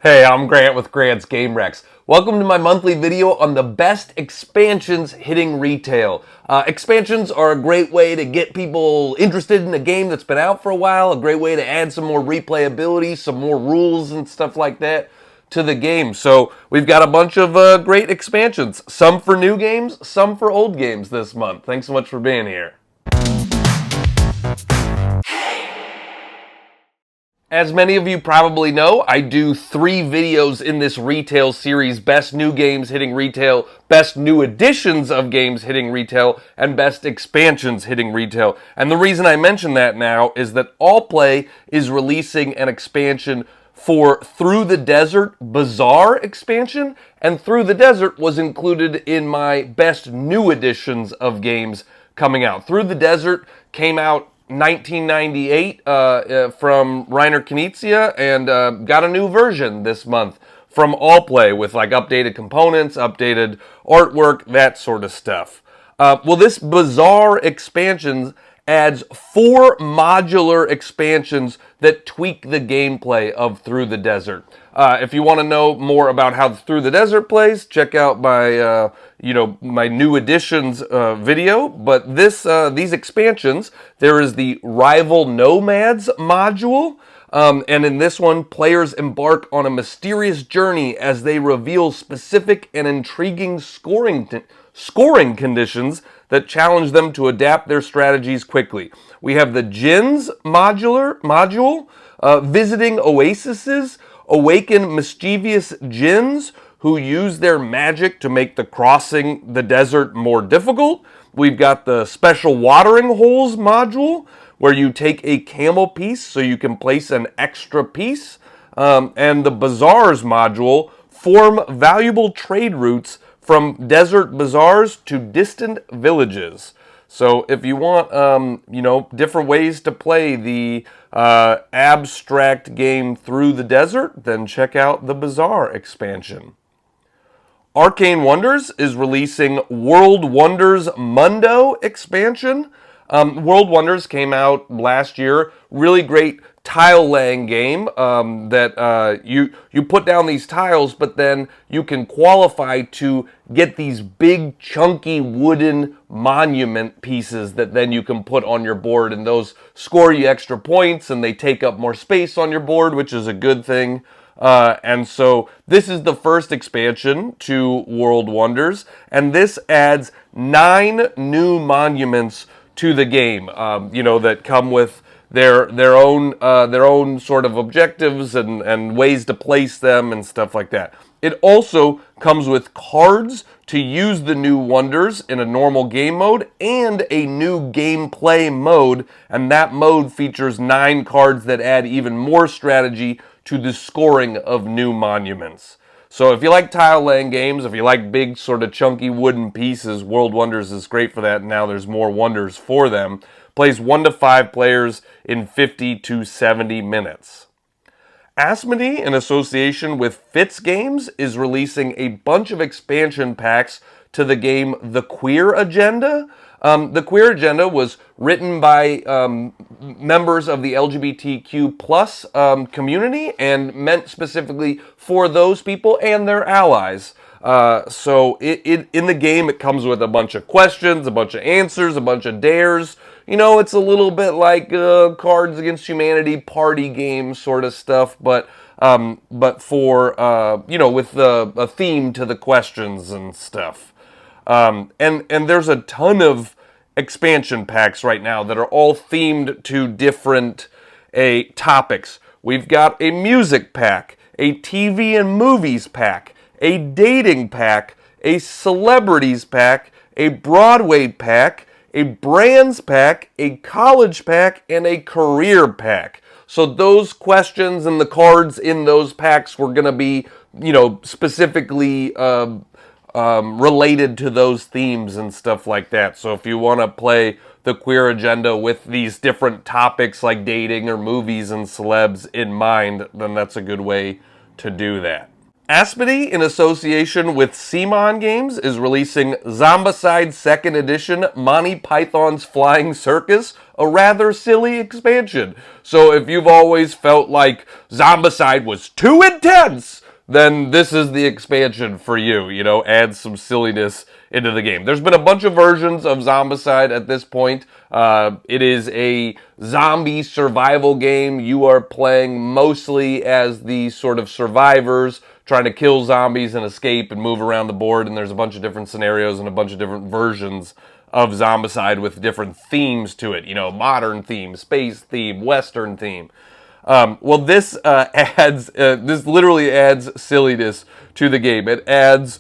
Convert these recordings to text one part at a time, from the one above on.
Hey, I'm Grant with Grant's Game Rex. Welcome to my monthly video on the best expansions hitting retail. Expansions are a great way to get people interested in a game that's been out for a while, a great way to add some more replayability, some more rules and stuff like that to the game. So we've got a bunch of great expansions, some for new games, some for old games this month. Thanks so much for being here. As many of you probably know, I do 3 videos in this retail series: best new games hitting retail, best new editions of games hitting retail, and best expansions hitting retail. And the reason I mention that now is that Allplay is releasing an expansion for Through the Desert Bazaar expansion, and Through the Desert was included in my best new editions of games coming out. Through the Desert came out 1998 from Reiner Knizia, and got a new version this month from Allplay with like updated components, updated artwork, that sort of stuff. Well, this Bazaar expansion adds 4 modular expansions that tweak the gameplay of Through the Desert. If you want to know more about how Through the Desert plays, check out my my new editions video. But these expansions, there is the Rival Nomads module. And in this one, players embark on a mysterious journey as they reveal specific and intriguing scoring conditions that challenge them to adapt their strategies quickly. We have the Jinns module, visiting oases, awaken mischievous jinns who use their magic to make the crossing the desert more difficult. We've got the special watering holes module, where you take a camel piece so you can place an extra piece. And the Bazaars module, form valuable trade routes from desert bazaars to distant villages. So if you want, different ways to play the abstract game Through the Desert, then check out the Bazaar expansion. Arcane Wonders is releasing World Wonders Mundo expansion. World Wonders came out last year. Really great tile laying game that you put down these tiles, but then you can qualify to get these big chunky wooden monument pieces that then you can put on your board, and those score you extra points and they take up more space on your board, which is a good thing. And so this is the first expansion to World Wonders, and this adds 9 new monuments to the game, that come with their own sort of objectives and ways to place them and stuff like that. It also comes with cards to use the new wonders in a normal game mode and a new gameplay mode, and that mode features 9 cards that add even more strategy to the scoring of new monuments. So if you like tile laying games, if you like big sort of chunky wooden pieces, World Wonders is great for that. Now there's more wonders for them. Plays 1 to 5 players in 50 to 70 minutes. Asmodee, in association with Fitz Games, is releasing a bunch of expansion packs to the game The Queer Agenda. The Queer Agenda was written by members of the LGBTQ plus community and meant specifically for those people and their allies. So in the game, it comes with a bunch of questions, a bunch of answers, a bunch of dares. It's a little bit like Cards Against Humanity party game sort of stuff, but for with a theme to the questions and stuff. And there's a ton of expansion packs right now that are all themed to different topics. We've got a music pack, a TV and movies pack, a dating pack, a celebrities pack, a Broadway pack, a brands pack, a college pack, and a career pack. So those questions and the cards in those packs were going to be, specifically related to those themes and stuff like that. So if you want to play the Queer Agenda with these different topics like dating or movies and celebs in mind, then that's a good way to do that. Asmodee, in association with Simon Games, is releasing Zombicide 2nd Edition, Monty Python's Flying Circus, a rather silly expansion. So if you've always felt like Zombicide was too intense, then this is the expansion for you. You know, add some silliness into the game. There's been a bunch of versions of Zombicide at this point. It is a zombie survival game. You are playing mostly as the sort of survivors, trying to kill zombies and escape and move around the board, and there's a bunch of different scenarios and a bunch of different versions of Zombicide with different themes to it. You know, modern theme, space theme, western theme. Well, this this literally adds silliness to the game. It adds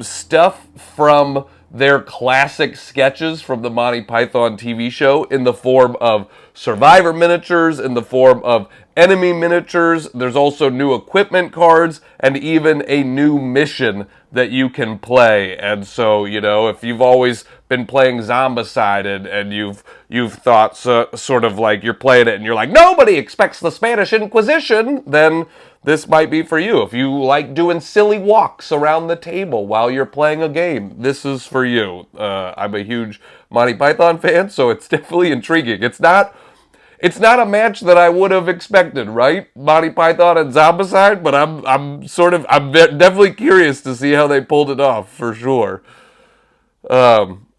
stuff from their classic sketches from the Monty Python TV show in the form of survivor miniatures, in the form of enemy miniatures. There's also new equipment cards and even a new mission that you can play. And so, you know, if you've always been playing Zombicide and you've thought sort of like you're playing it and you're like, nobody expects the Spanish Inquisition, then this might be for you. If you like doing silly walks around the table while you're playing a game, this is for you. I'm a huge Monty Python fan, so it's definitely intriguing. It's not a match that I would have expected, right? Monty Python and Zombicide, but I'm definitely curious to see how they pulled it off, for sure.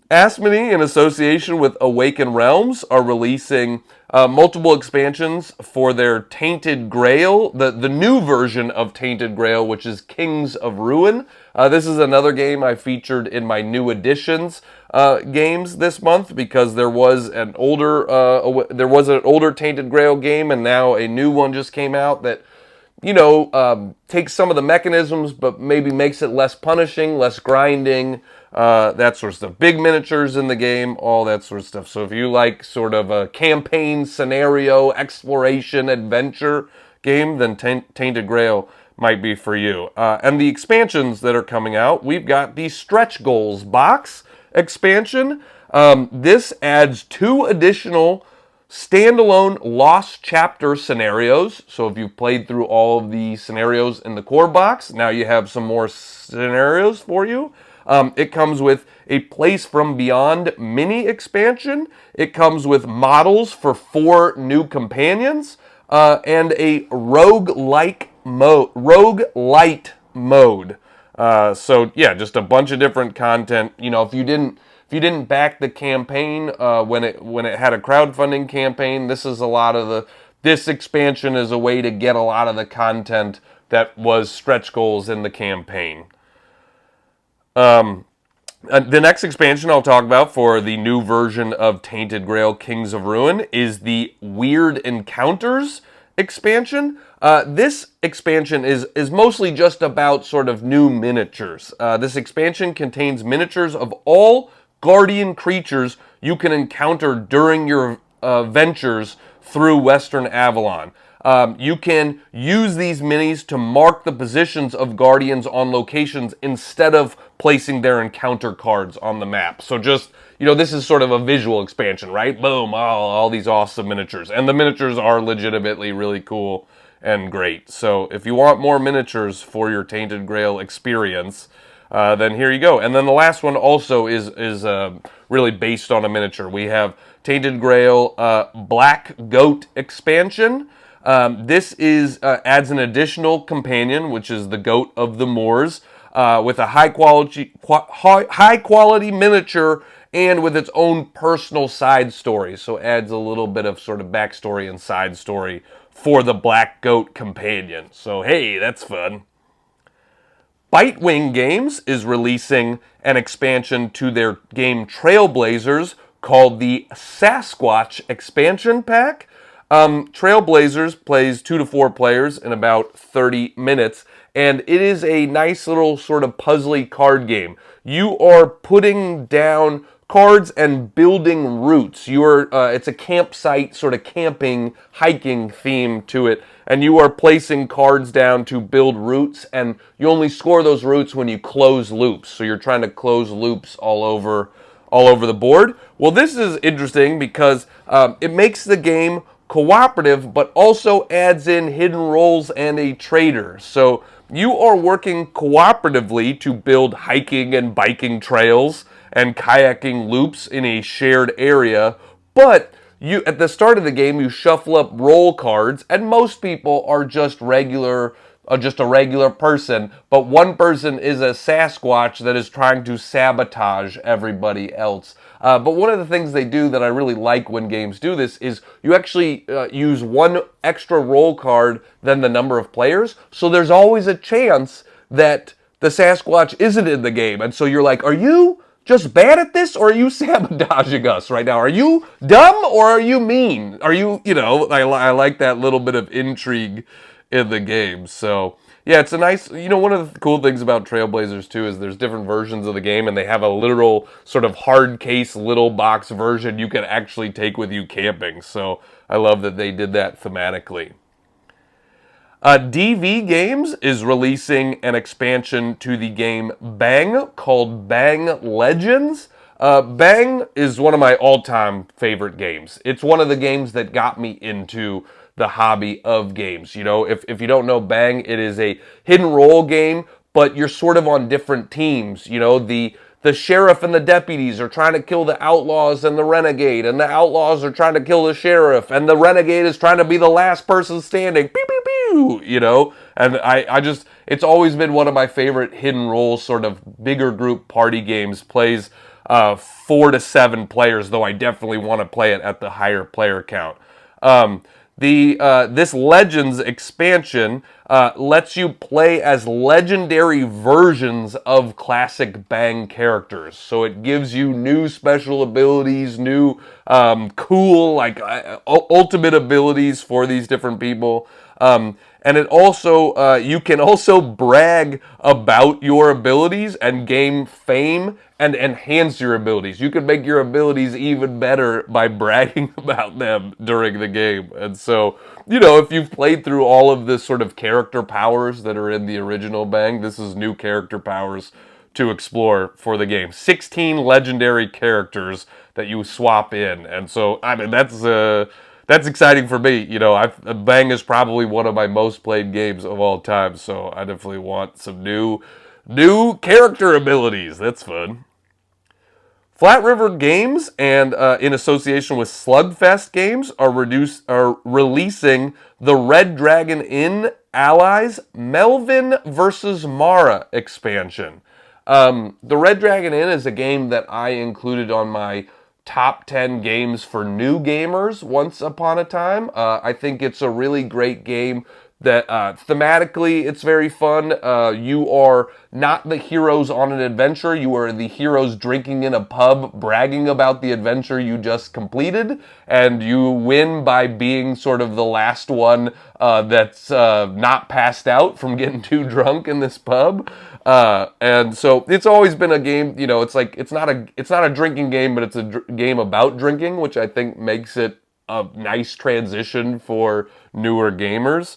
Asmodee, in association with Awaken Realms, are releasing multiple expansions for their Tainted Grail, the new version of Tainted Grail, which is Kings of Ruin. This is another game I featured in my new editions games this month, because there was an older Tainted Grail game, and now a new one just came out that, you know, takes some of the mechanisms, but maybe makes it less punishing, less grinding, that sort of stuff. Big miniatures in the game, all that sort of stuff. So if you like sort of a campaign, scenario, exploration, adventure game, then Tainted Grail might be for you. And the expansions that are coming out, we've got the Stretch Goals box expansion. This adds 2 additional standalone Lost Chapter scenarios. So if you've played through all of the scenarios in the core box, now you have some more scenarios for you. It comes with a Place from Beyond mini expansion. It comes with models for 4 new companions, and a roguelite mode. So yeah, just a bunch of different content. You know, if you didn't back the campaign when it had a crowdfunding campaign, this expansion is a way to get a lot of the content that was stretch goals in the campaign. The next expansion I'll talk about for the new version of Tainted Grail Kings of Ruin is the Wyrd Encounters expansion. This expansion is mostly just about sort of new miniatures. This expansion contains miniatures of all guardian creatures you can encounter during your ventures through Western Avalon. You can use these minis to mark the positions of guardians on locations instead of placing their encounter cards on the map. So just, you know, this is sort of a visual expansion, right? Boom, all these awesome miniatures. And the miniatures are legitimately really cool and great. So if you want more miniatures for your Tainted Grail experience, then here you go. And then the last one also is really based on a miniature. We have Tainted Grail Black Goat expansion. This adds an additional companion, which is the Goat of the Moors, with a high quality miniature and with its own personal side story. So adds a little bit of sort of backstory and side story for the Black Goat companion. So hey, that's fun. Bitewing Games is releasing an expansion to their game Trailblazers called the Sasquatch expansion pack. Trailblazers plays 2 to 4 players in about 30 minutes, and it is a nice little sort of puzzly card game. You are putting down cards and building routes. It's a campsite, sort of camping, hiking theme to it, and you are placing cards down to build routes, and you only score those routes when you close loops. So you're trying to close loops all over the board. Well, this is interesting because it makes the game cooperative, but also adds in hidden roles and a trader. So you are working cooperatively to build hiking and biking trails and kayaking loops in a shared area, but you at the start of the game you shuffle up roll cards, and most people are just just a regular person, but one person is a Sasquatch that is trying to sabotage everybody else. But one of the things they do that I really like when games do this is you actually use one extra roll card than the number of players, so there's always a chance that the Sasquatch isn't in the game, and so you're like, are you just bad at this, or are you sabotaging us right now? Are you dumb, or are you mean? Are you, I like that little bit of intrigue in the game. So, yeah, it's a nice, one of the cool things about Trailblazers, too, is there's different versions of the game, and they have a literal sort of hard case little box version you can actually take with you camping. So, I love that they did that thematically. DV Games is releasing an expansion to the game Bang called Bang Legends. Bang is one of my all-time favorite games. It's one of the games that got me into the hobby of games. If you don't know Bang, it is a hidden role game, but you're sort of on different teams. The sheriff and the deputies are trying to kill the outlaws and the renegade, and the outlaws are trying to kill the sheriff, and the renegade is trying to be the last person standing. Pew, pew, pew, and it's always been one of my favorite hidden role sort of bigger group party games. Plays 4 to 7 players, though I definitely want to play it at the higher player count. This Legends expansion lets you play as legendary versions of classic Bang characters. So it gives you new special abilities, new cool ultimate abilities for these different people. And it also you can also brag about your abilities and gain fame and enhance your abilities. You can make your abilities even better by bragging about them during the game. And so, if you've played through all of the sort of character powers that are in the original Bang, this is new character powers to explore for the game. 16 legendary characters that you swap in. And so, that's exciting for me. Bang is probably one of my most played games of all time, so I definitely want some new character abilities. That's fun. Flat River Games, and in association with Slugfest Games, are releasing the Red Dragon Inn Allies Melvyn versus Marah expansion. The Red Dragon Inn is a game that I included on my top 10 games for new gamers once upon a time. I think it's a really great game that thematically it's very fun. You are not the heroes on an adventure. You are the heroes drinking in a pub, bragging about the adventure you just completed, and you win by being sort of the last one that's not passed out from getting too drunk in this pub. And so it's always been a game, it's not a drinking game, but it's a game about drinking, which I think makes it a nice transition for newer gamers.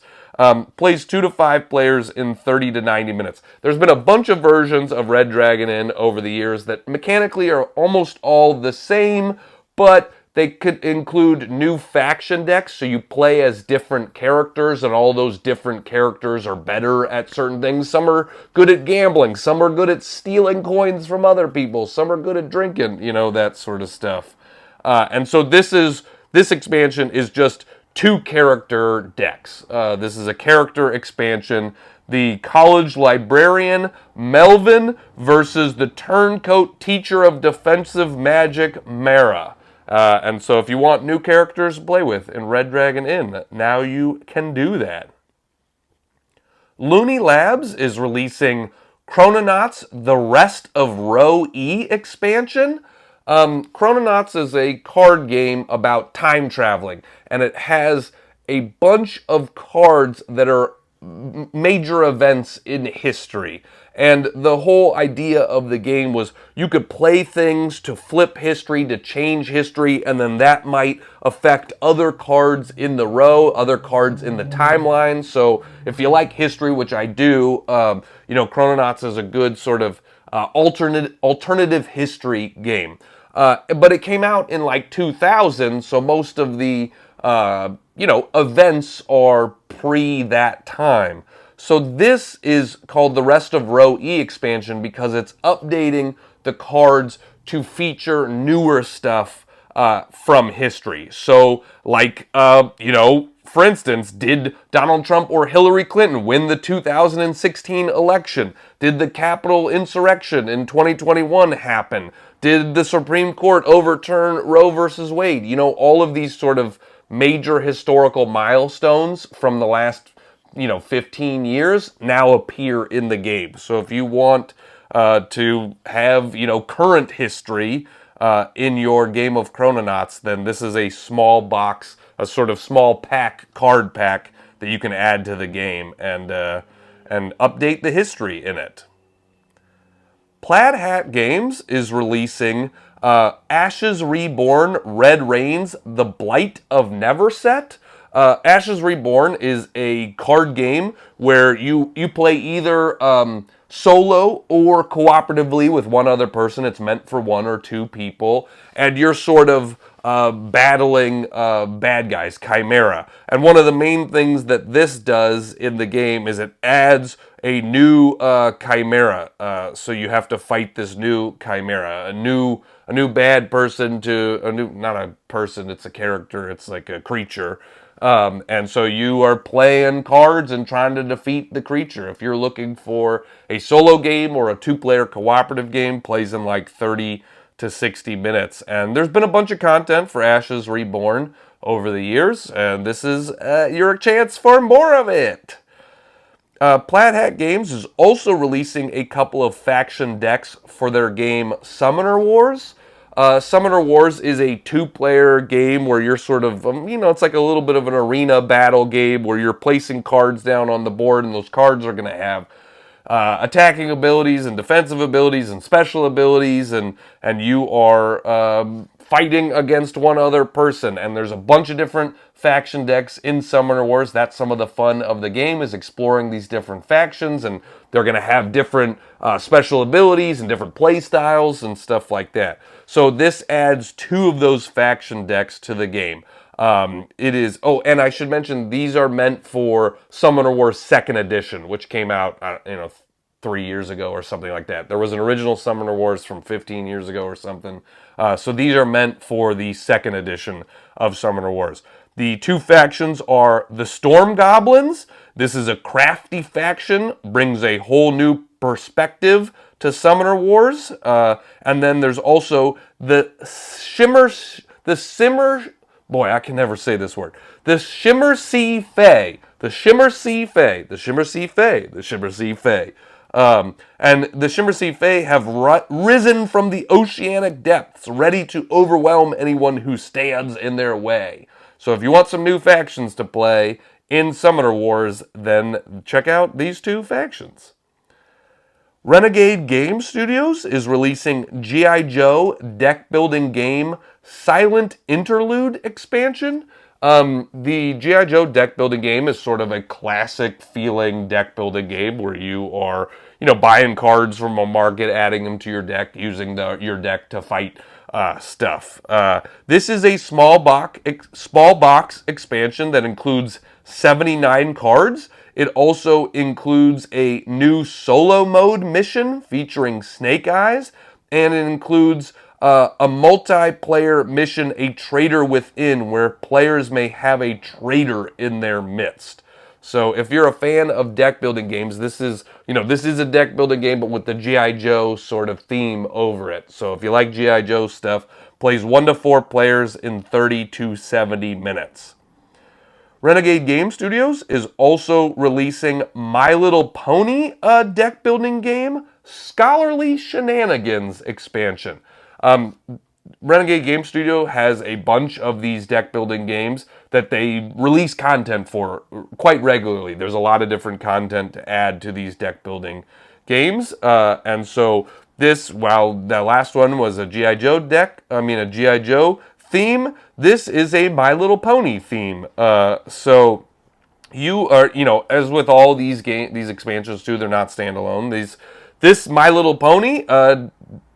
Plays 2 to 5 players in 30 to 90 minutes. There's been a bunch of versions of Red Dragon Inn over the years that mechanically are almost all the same, but they could include new faction decks, so you play as different characters, and all those different characters are better at certain things. Some are good at gambling, some are good at stealing coins from other people, some are good at drinking, that sort of stuff. And so this expansion is just 2 character decks. This is a character expansion. The college librarian Melvyn versus the turncoat teacher of defensive magic Marah. And so if you want new characters to play with in Red Dragon Inn, now you can do that. Looney Labs is releasing Chrononauts The Rest of Row E expansion. Chrononauts is a card game about time traveling, and it has a bunch of cards that are major events in history. And the whole idea of the game was you could play things to flip history, to change history, and then that might affect other cards in the row, other cards in the timeline. So if you like history, which I do, Chrononauts is a good sort of alternative history game. But it came out in 2000, so most of the events are pre that time. So this is called the Rest of Row E expansion because it's updating the cards to feature newer stuff from history. So, like, for instance, did Donald Trump or Hillary Clinton win the 2016 election? Did the Capitol insurrection in 2021 happen? Did the Supreme Court overturn Roe versus Wade? All of these sort of major historical milestones from the last 15 years now appear in the game. So if you want to have, current history in your game of Chrononauts, then this is a small box, a sort of small card pack that you can add to the game and update the history in it. Plaid Hat Games is releasing Ashes Reborn, Red Rains, The Blight of Neverset. Ashes Reborn is a card game where you play either solo or cooperatively with one other person. It's meant for one or two people, and you're sort of battling bad guys, Chimera. And one of the main things that this does in the game is it adds a new Chimera. So you have to fight this new Chimera, a new bad person not a person, it's a character, it's like a creature. And so you are playing cards and trying to defeat the creature. If you're looking for a solo game or a two-player cooperative game, plays in like 30 to 60 minutes. And there's been a bunch of content for Ashes Reborn over the years, and this is your chance for more of it. Plaid Hat Games is also releasing a couple of faction decks for their game Summoner Wars. Summoner Wars is a two-player game where you're sort of, it's like a little bit of an arena battle game where you're placing cards down on the board, and those cards are going to have attacking abilities and defensive abilities and special abilities, and you are fighting against one other person. And there's a bunch of different faction decks in Summoner Wars. That's some of the fun of the game, is exploring these different factions, and they're going to have different special abilities and different play styles and stuff like that. So this adds two of those faction decks to the game. It is, and I should mention, these are meant for Summoner Wars 2nd Edition, which came out, 3 years ago or something like that. There was an original Summoner Wars from 15 years ago or something. So these are meant for the 2nd edition of Summoner Wars. The two factions are the Storm Goblins. This is a crafty faction, brings a whole new perspective to Summoner Wars. And then there's also the I can never say this word. The Shimmersea Fae. The Shimmersea Fae. The Shimmersea Fae. The Shimmersea Fae. And the Shimmersea Fae have risen from the oceanic depths, ready to overwhelm anyone who stands in their way. So if you want some new factions to play in Summoner Wars, then check out these two factions. Renegade Game Studios is releasing G.I. Joe deck building game Silent Interlude expansion. The G.I. Joe deck building game is sort of a classic feeling deck building game where you are, buying cards from a market, adding them to your deck, using your deck to fight stuff. This is a small box expansion that includes 79 cards. It also includes a new solo mode mission featuring Snake Eyes, and it includes a multiplayer mission, A Traitor Within, where players may have a traitor in their midst. So if you're a fan of deck building games, this is a deck building game, but with the G.I. Joe sort of theme over it. So if you like G.I. Joe stuff, plays 1 to 4 players in 30 to 70 minutes. Renegade Game Studios is also releasing My Little Pony deck building game, Scholarly Shenanigans expansion. Renegade Game Studio has a bunch of these deck building games that they release content for quite regularly. There's a lot of different content to add to these deck building games. And so while the last one was a G.I. Joe G.I. Joe theme, this is a My Little Pony theme. So you are, as with all these expansions too, they're not standalone. This My Little Pony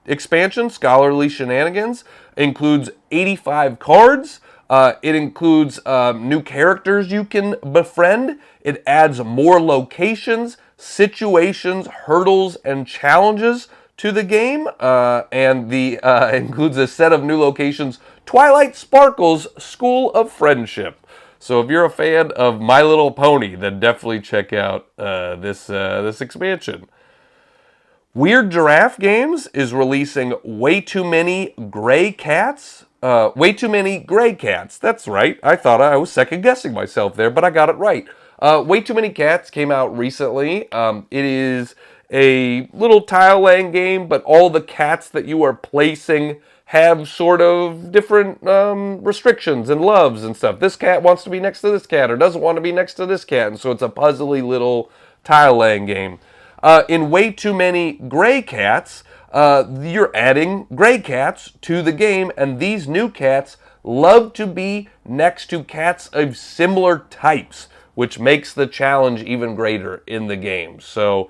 expansion, Scholarly Shenanigans, includes 85 cards. It includes new characters you can befriend. It adds more locations, situations, hurdles, and challenges to the game. And the includes a set of new locations, Twilight Sparkle's School of Friendship. So if you're a fan of My Little Pony, then definitely check out this expansion. Wyrd Giraffe Games is releasing Way Too Many Gray Cats. Way Too Many Gray Cats. That's right. I thought I was second guessing myself there, but I got it right. Way Too Many Cats came out recently. It is a little tile laying game, but all the cats that you are placing have sort of different restrictions and loves and stuff. This cat wants to be next to this cat or doesn't want to be next to this cat, and so it's a puzzly little tile laying game. In Way Too Many Gray Cats, you're adding gray cats to the game, and these new cats love to be next to cats of similar types, which makes the challenge even greater in the game. So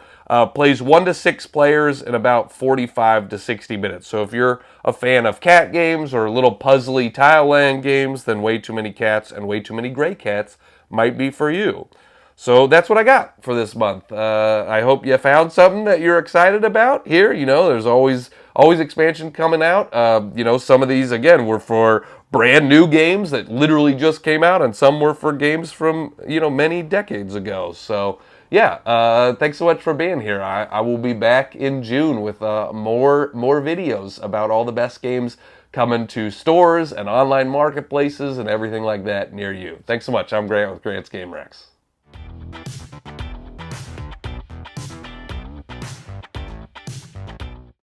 plays 1 to 6 players in about 45 to 60 minutes. So if you're a fan of cat games or little puzzly tile laying games, then Way Too Many Cats and Way Too Many Gray Cats might be for you. So that's what I got for this month. I hope you found something that you're excited about here. You know, there's always expansion coming out. You know, some of these, again, were for brand new games that literally just came out, and some were for games from, you know, many decades ago. So, yeah, thanks so much for being here. I will be back in June with more videos about all the best games coming to stores and online marketplaces and everything like that near you. Thanks so much. I'm Grant with Grant's Game Rex.